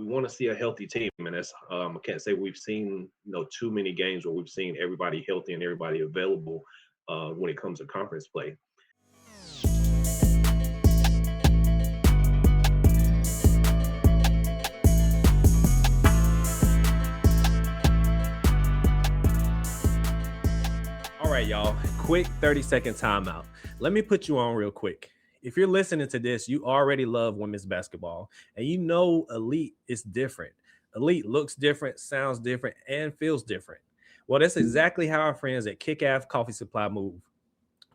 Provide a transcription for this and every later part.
want to see a healthy team, and that's I can't say we've seen too many games where we've seen everybody healthy and everybody available when it comes to conference play. All right, y'all, quick 30-second timeout. Let me put you on real quick. If you're listening to this, you already love women's basketball, and you know Elite is different. Elite looks different, sounds different, and feels different. Well, that's exactly how our friends at Kick-Ass Coffee Supply move.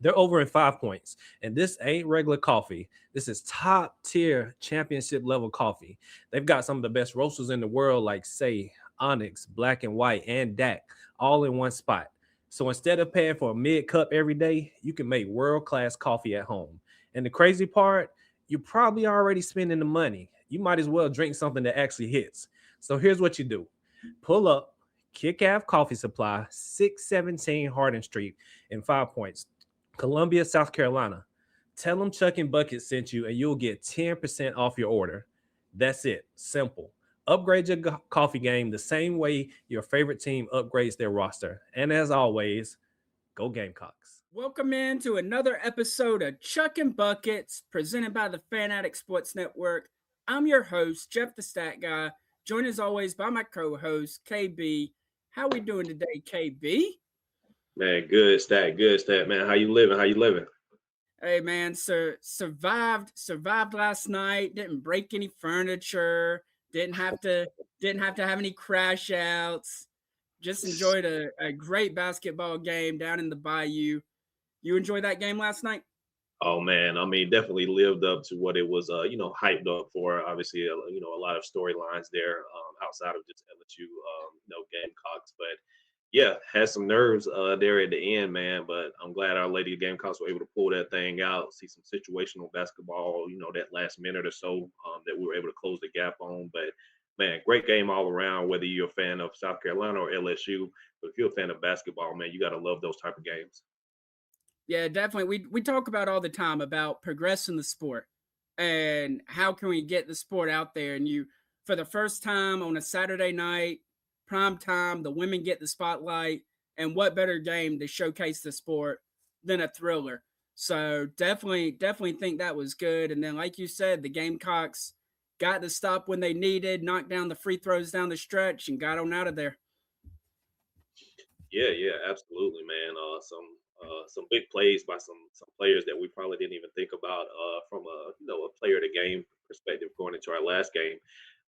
They're over in 5 Points, and this ain't regular coffee. This is top-tier championship-level coffee. They've got some of the best roasters in the world like Say, Onyx, Black and White, and DAC, all in one spot. So instead of paying for a mid-cup every day, you can make world-class coffee at home. And the crazy part, you're probably already spending the money. You might as well drink something that actually hits. So here's what you do. Pull up Kick-Ass Coffee Supply, 617 Hardin Street in 5 Points, Columbia, South Carolina. Tell them Chuckin Buckets sent you and you'll get 10% off your order. That's it. Simple. Upgrade your coffee game the same way your favorite team upgrades their roster. And as always, go Gamecocks. Welcome in to another episode of Chuckin Buckets, presented by the Fanatic Sports Network. I'm your host, Jeff the Stat Guy, joined as always by my co-host, KB. How we doing today, KB? Man, good stat, man. How you living? Hey, man, survived last night. Didn't break any furniture. Didn't have to have any crash outs. Just enjoyed a great basketball game down in the Bayou. You enjoyed that game last night? Oh man, I mean, definitely lived up to what it was, hyped up for. Obviously, a lot of storylines there outside of just LSU, Gamecocks. But yeah, had some nerves there at the end, man. But I'm glad our Lady Gamecocks were able to pull that thing out, see some situational basketball, that last minute or so that we were able to close the gap on. But man, great game all around, whether you're a fan of South Carolina or LSU. But if you're a fan of basketball, man, you got to love those type of games. Yeah, definitely. We talk about all the time about progressing the sport and how can we get the sport out there. And for the first time on a Saturday night, prime time, the women get the spotlight. And what better game to showcase the sport than a thriller? So definitely think that was good. And then, like you said, the Gamecocks got the stop when they needed, knocked down the free throws down the stretch, and got on out of there. Yeah, absolutely, man. Some big plays by some players that we probably didn't even think about from a player to game perspective going into our last game.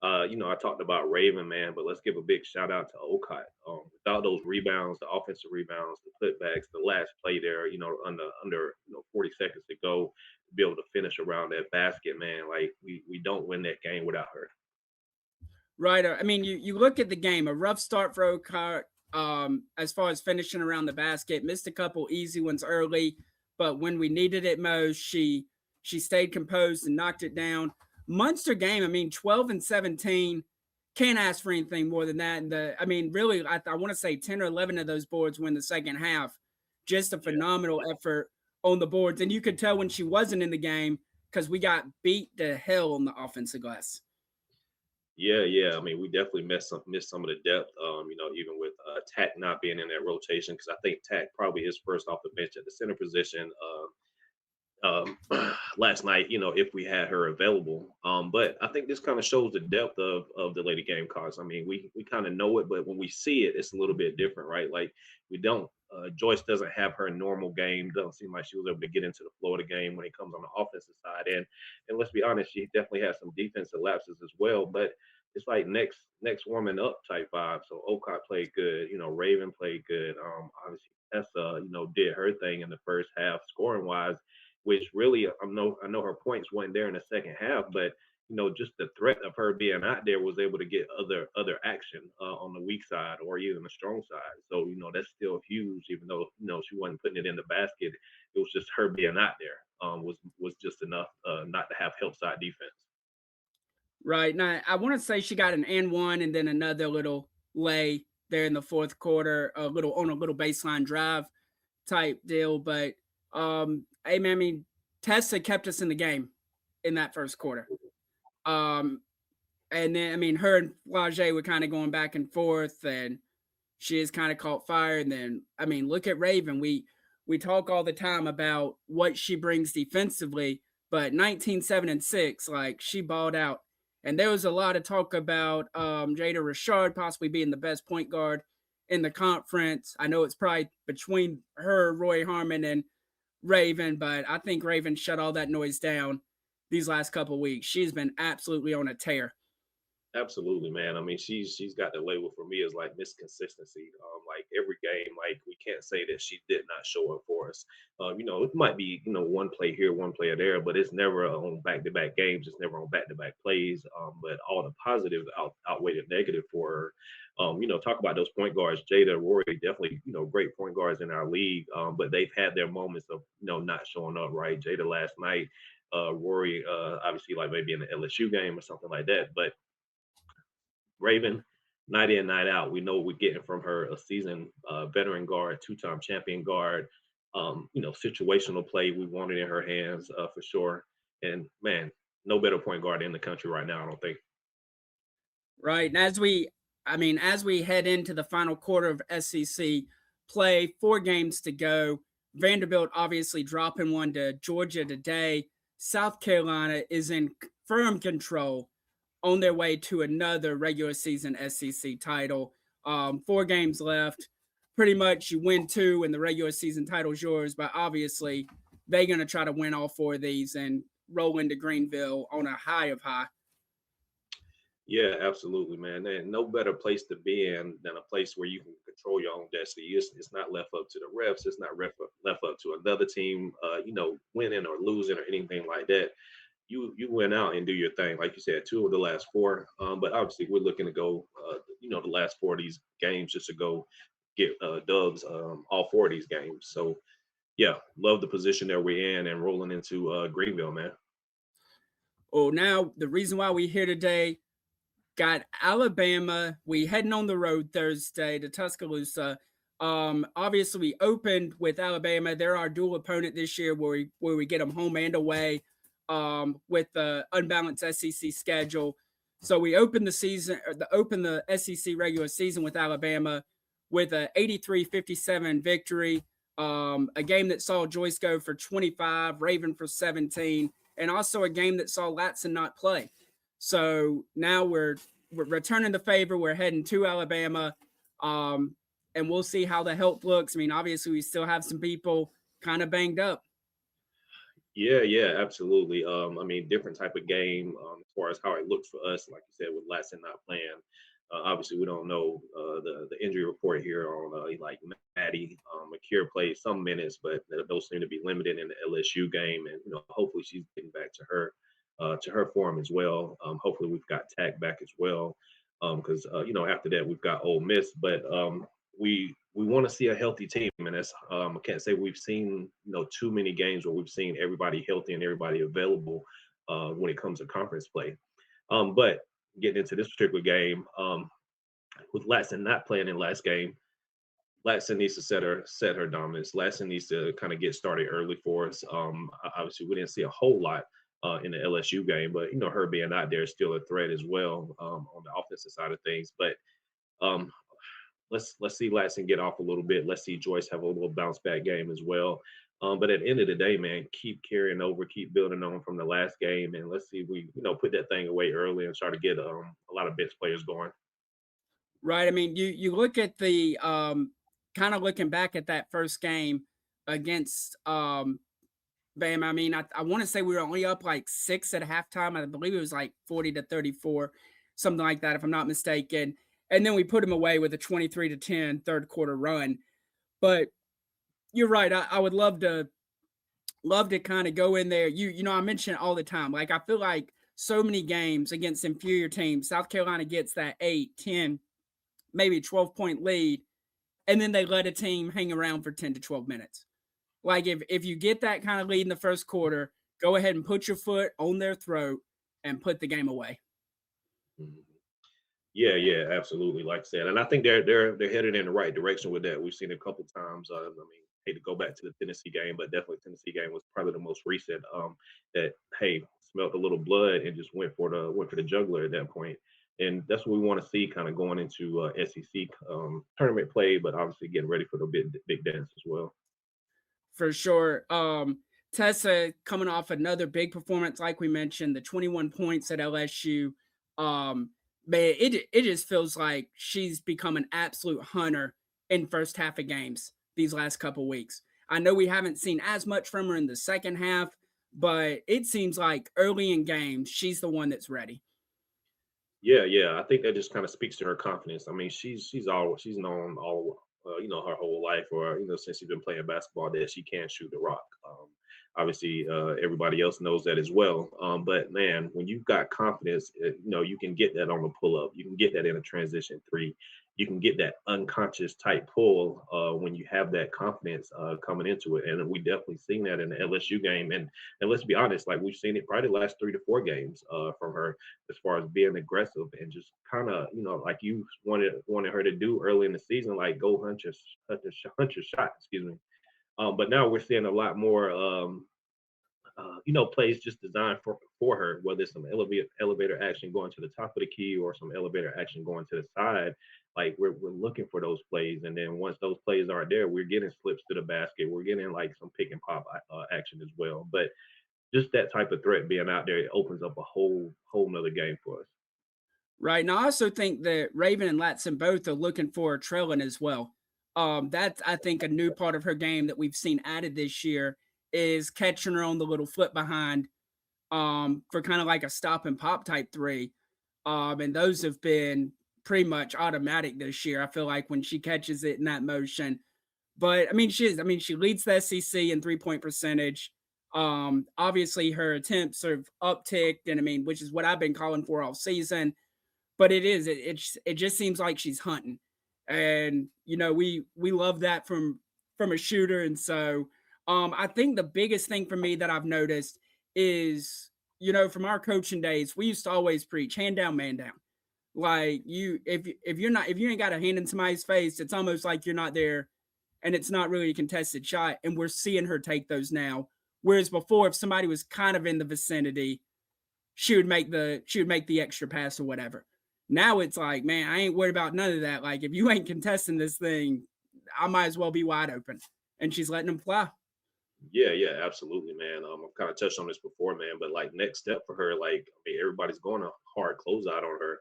I talked about Raven, man, but let's give a big shout out to Okot. Without those rebounds, the offensive rebounds, the putbacks, the last play there, under 40 seconds to go, to be able to finish around that basket, man. Like we don't win that game without her. Right. I mean, you look at the game, a rough start for Okot. As far as finishing around the basket, missed a couple easy ones early, but when we needed it most, she stayed composed and knocked it down. Monster game. I mean, 12 and 17, can't ask for anything more than that. And really, I want to say 10 or 11 of those boards were in the second half. Just a phenomenal effort on the boards, and you could tell when she wasn't in the game because we got beat to hell on the offensive glass. Yeah. I mean, we definitely missed some of the depth, even with Tack not being in that rotation, because I think Tack probably is first off the bench at the center position last night, if we had her available. But I think this kind of shows the depth of the Lady Gamecocks. I mean, we kind of know it, but when we see it, it's a little bit different, right? Like we don't. Joyce doesn't have her normal game. Doesn't seem like she was able to get into the flow of the game when it comes on the offensive side. And let's be honest, she definitely has some defensive lapses as well. But it's like next woman up type vibe. So Okot played good. Raven played good. Obviously Tessa, did her thing in the first half scoring wise, which really I know her points weren't there in the second half, but just the threat of her being out there was able to get other action on the weak side or even the strong side. So, that's still huge, even though, she wasn't putting it in the basket. It was just her being out there was just enough not to have help side defense. Right. Now, I want to say she got an and one and then another little lay there in the fourth quarter, on a little baseline drive type deal. But, hey, man, I mean, Tessa kept us in the game in that first quarter. And then, I mean, her and Flage were kind of going back and forth, and she has kind of caught fire. And then, I mean, look at Raven. We talk all the time about what she brings defensively, but 19-7-6, like she balled out. And there was a lot of talk about Jada Richard possibly being the best point guard in the conference. I know it's probably between her, Roy Harmon, and Raven, but I think Raven shut all that noise down these last couple of weeks. She's been absolutely on a tear. Absolutely, man. I mean, she's got the label for me as like Miss Consistency. Like every game, like we can't say that she did not show up for us. It might be one play here, one play there, but it's never on back-to-back games. It's never on back-to-back plays. But all the positives outweigh the negative for her. Talk about those point guards, Jada, Rory, definitely great point guards in our league. But they've had their moments of not showing up. Right, Jada last night, Rory, obviously like maybe in the LSU game or something like that, but Raven, night in, night out. We know what we're getting from her: a seasoned veteran guard, two-time champion guard. Situational play we wanted in her hands for sure. And man, no better point guard in the country right now, I don't think. Right. And as we head into the final quarter of SEC play, 4 games to go. Vanderbilt obviously dropping one to Georgia today. South Carolina is in firm control on their way to another regular season SEC title. 4 games left. Pretty much you win 2 and the regular season title's yours, but obviously they're going to try to win all 4 of these and roll into Greenville on a high of high. Yeah, absolutely, man. And no better place to be in than a place where you can control your own destiny. It's not left up to the refs. It's not left up to another team, winning or losing or anything like that. You went out and do your thing, like you said, 2 of the last 4. But obviously, we're looking to go, the last 4 of these games just to go get dubs all 4 of these games. So, yeah, love the position that we're in and rolling into Greenville, man. Oh, now the reason why we're here today, got Alabama. We heading on the road Thursday to Tuscaloosa. Obviously, we opened with Alabama. They're our dual opponent this year, where we get them home and away. With the unbalanced SEC schedule. So we opened the SEC regular season with Alabama with a 83-57 victory. A game that saw Joyce go for 25, Raven for 17, and also a game that saw Latson not play. So now we're returning the favor. We're heading to Alabama, and we'll see how the health looks. I mean, obviously we still have some people kind of banged up. Yeah, absolutely. Different type of game as far as how it looks for us. Like you said, with Latson not playing, obviously we don't know the injury report here on like Maddie McCure played some minutes, but those seem to be limited in the LSU game, and hopefully she's getting back to her form as well. Hopefully we've got Tack back as well, because after that we've got Ole Miss, but we want to see a healthy team, and that's I can't say we've seen too many games where we've seen everybody healthy and everybody available when it comes to conference play. But getting into this particular game, with Latson not playing in last game, Latson needs to set her dominance. Latson needs to kind of get started early for us. Obviously, we didn't see a whole lot in the LSU game, but her being out there is still a threat as well on the offensive side of things. But let's see Latson get off a little bit. Let's see Joyce have a little bounce back game as well. But at the end of the day, man, keep carrying over, keep building on from the last game, and let's see if we put that thing away early and try to get a lot of bench players going. Right. I mean, you look at the kind of looking back at that first game against Bam. I mean, I want to say we were only up like 6 at halftime. I believe it was like 40-34, something like that, if I'm not mistaken. And then we put them away with a 23-10 third quarter run. But you're right. I would love to kind of go in there. I mention it all the time. Like, I feel like so many games against inferior teams, South Carolina gets that 8, 10, maybe 12-point lead, and then they let a team hang around for 10 to 12 minutes. Like, if you get that kind of lead in the first quarter, go ahead and put your foot on their throat and put the game away. Mm-hmm. Yeah, absolutely. Like I said, and I think they're headed in the right direction with that. We've seen it a couple times. Hate to go back to the Tennessee game, but definitely Tennessee game was probably the most recent. That smelled a little blood and just went for the jugular at that point. And that's what we want to see kind of going into SEC tournament play, but obviously getting ready for the big dance as well. For sure. Tessa coming off another big performance, like we mentioned, the 21 points at LSU. Man, it just feels like she's become an absolute hunter in first half of games these last couple weeks. I know we haven't seen as much from her in the second half, but it seems like early in games, she's the one that's ready. Yeah. I think that just kind of speaks to her confidence. I mean, she's known all her whole life, or since she's been playing basketball, that she can shoot the rock. Obviously, everybody else knows that as well. But man, when you've got confidence, you can get that on the pull up. You can get that in a transition three. You can get that unconscious type pull when you have that confidence coming into it. And we definitely seen that in the LSU game. And let's be honest, like we've seen it probably the last 3 to 4 games from her, as far as being aggressive and just kind of, like you wanted her to do early in the season, like go hunt your shot, excuse me. But now we're seeing a lot more, plays just designed for her, whether it's some elevator action going to the top of the key or some elevator action going to the side. Like we're looking for those plays, and then once those plays aren't there, we're getting slips to the basket. We're getting like some pick and pop action as well. But just that type of threat being out there, it opens up a whole nother game for us. Right. Now, I also think that Raven and Latson both are looking for trailing as well. That's, I think, a new part of her game that we've seen added this year is catching her on the little flip behind for kind of like a stop and pop type three. And those have been pretty much automatic this year. I feel like when she catches it in that motion. But I mean, she leads the SEC in 3-point percentage. Obviously her attempts have upticked, and which is what I've been calling for all season. But it just seems like she's hunting. And we love that from a shooter. And so I think the biggest thing for me that I've noticed is, from our coaching days, we used to always preach hand down, man down. Like if you ain't got a hand in somebody's face, it's almost like you're not there, and it's not really a contested shot. And we're seeing her take those now. Whereas before, if somebody was kind of in the vicinity, she would make the extra pass or whatever. Now it's like, man, I ain't worried about none of that. Like, if you ain't contesting this thing, I might as well be wide open. And she's letting them fly. Yeah, absolutely, man. I've kind of touched on this before, man, but like next step for her, like everybody's going a hard closeout on her,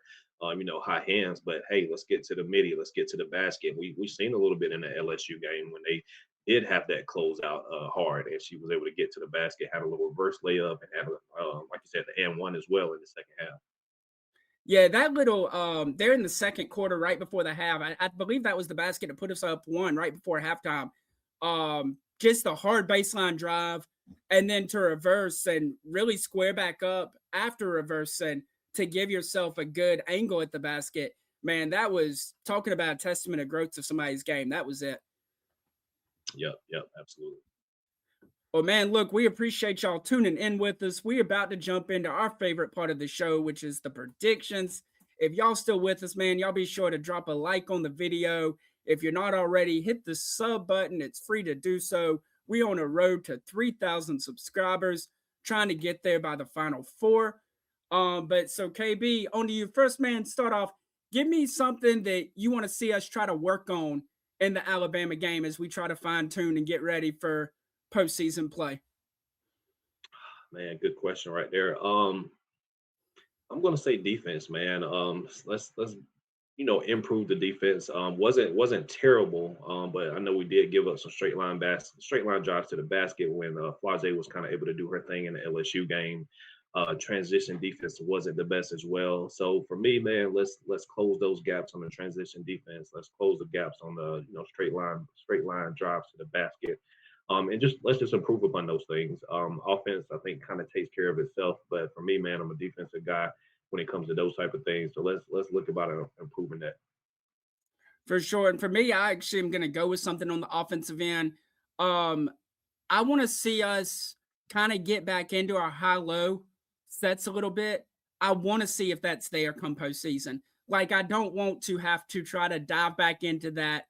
high hands. But hey, let's get to the midi, let's get to the basket. We've seen a little bit in the LSU game when they did have that closeout hard, and she was able to get to the basket, had a little reverse layup, and had like you said, the and one as well in the second half. Yeah, that little they're in the second quarter, right before the half. I believe that was the basket to put us up one right before halftime. Just a hard baseline drive, and then to reverse and really square back up after reversing to give yourself a good angle at the basket. Man, that was talking about a testament of growth to somebody's game. That was it. Yep, absolutely. Well, man, look, we appreciate y'all tuning in with us. We're about to jump into our favorite part of the show, which is the predictions. If y'all still with us, man, y'all be sure to drop a like on the video. If you're not already, hit the sub button. It's free to do so. We on a road to 3,000 subscribers, trying to get there by the final 4. But so KB, on to you first, man. Start off. Give me something that you want to see us try to work on in the Alabama game as we try to fine tune and get ready for postseason play. Man, good question right there. I'm gonna say defense, man. Let's improve the defense. Wasn't terrible, but I know we did give up some straight line drives to the basket when Flage was kind of able to do her thing in the LSU game. Transition defense wasn't the best as well. So for me, man, let's close those gaps on the transition defense. Let's close the gaps on the straight line drives to the basket. And let's improve upon those things. Offense, I think, kind of takes care of itself. But for me, man, I'm a defensive guy when it comes to those type of things. So let's look about improving that. For sure. And for me, I actually am going to go with something on the offensive end. I want to see us kind of get back into our high-low sets a little bit. I want to see if that's there come postseason. Like, I don't want to have to try to dive back into that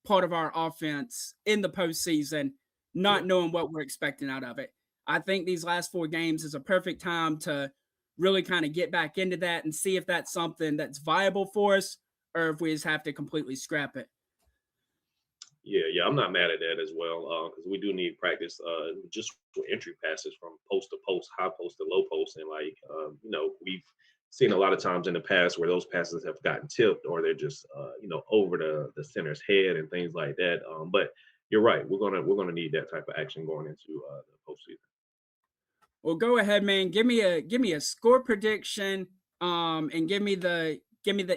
part of our offense in the postseason, not knowing what we're expecting out of it. I think these last 4 games is a perfect time to really kind of get back into that and see if that's something that's viable for us or if we just have to completely scrap it. Yeah, I'm not mad at that as well, because we do need practice just for entry passes from post to post, high post to low post, and we've seen a lot of times in the past where those passes have gotten tipped or they're just over the center's head and things like that. But you're right, we're gonna need that type of action going into the postseason. Well, go ahead, man. Give me a score prediction, and give me the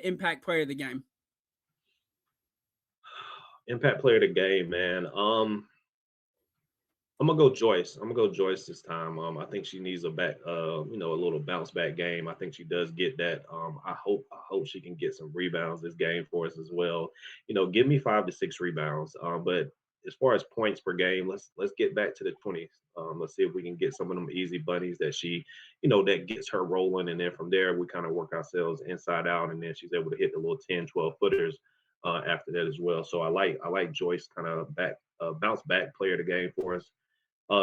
impact player of the game. Impact player of the game, man. I'm gonna go Joyce. I'm gonna go Joyce this time. I think she needs a little bounce back game. I think she does get that. I hope she can get some rebounds this game for us as well. Give me 5 to 6 rebounds. But as far as points per game, let's get back to the 20s. Let's see if we can get some of them easy bunnies that she, that gets her rolling, and then from there we kind of work ourselves inside out, and then she's able to hit the little 10, 12 footers after that as well. So I like Joyce kind of bounce back player of the game for us.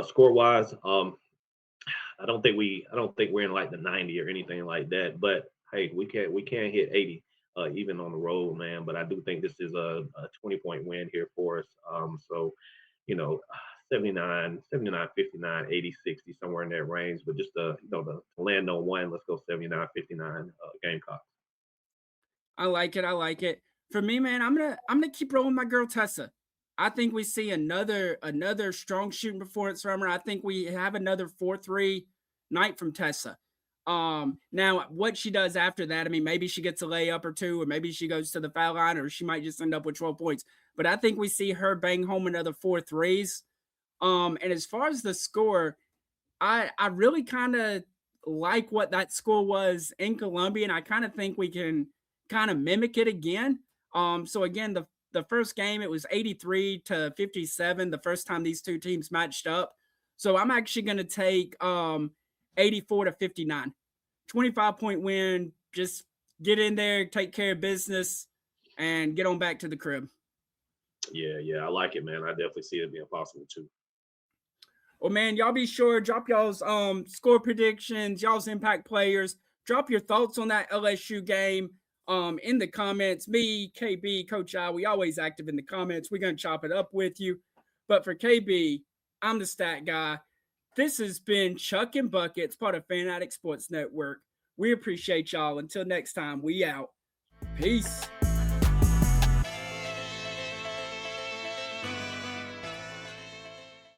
Score wise, I don't think we're in like the 90 or anything like that. But hey, we can't hit 80 even on the road, man. But I do think this is a 20-point win here for us. So 79, 59, 80, 60, somewhere in that range. But just to land on one, let's go 79, 59 Gamecocks. I like it. For me, man, I'm gonna keep rolling my girl Tessa. I think we see another strong shooting performance from her. I think we have another 4-3 night from Tessa. Now what she does after that, I mean, maybe she gets a layup or two, or maybe she goes to the foul line, or she might just end up with 12 points. But I think we see her bang home another 4 threes. And as far as the score, I really kind of like what that score was in Columbia, and I kind of think we can kind of mimic it again. So again, the first game, it was 83 to 57 the first time these two teams matched up. So I'm actually going to take 84 to 59. 25-point win. Just get in there, take care of business, and get on back to the crib. Yeah, I like it, man. I definitely see it being possible too. Well, man, y'all be sure, drop y'all's score predictions, y'all's impact players. Drop your thoughts on that LSU game in the comments. Me, KB, Coach I, we always active in the comments. We're going to chop it up with you. But for KB, I'm the stat guy. This has been Chuckin Buckets, part of Fanatic Sports Network. We appreciate y'all. Until next time, we out. Peace.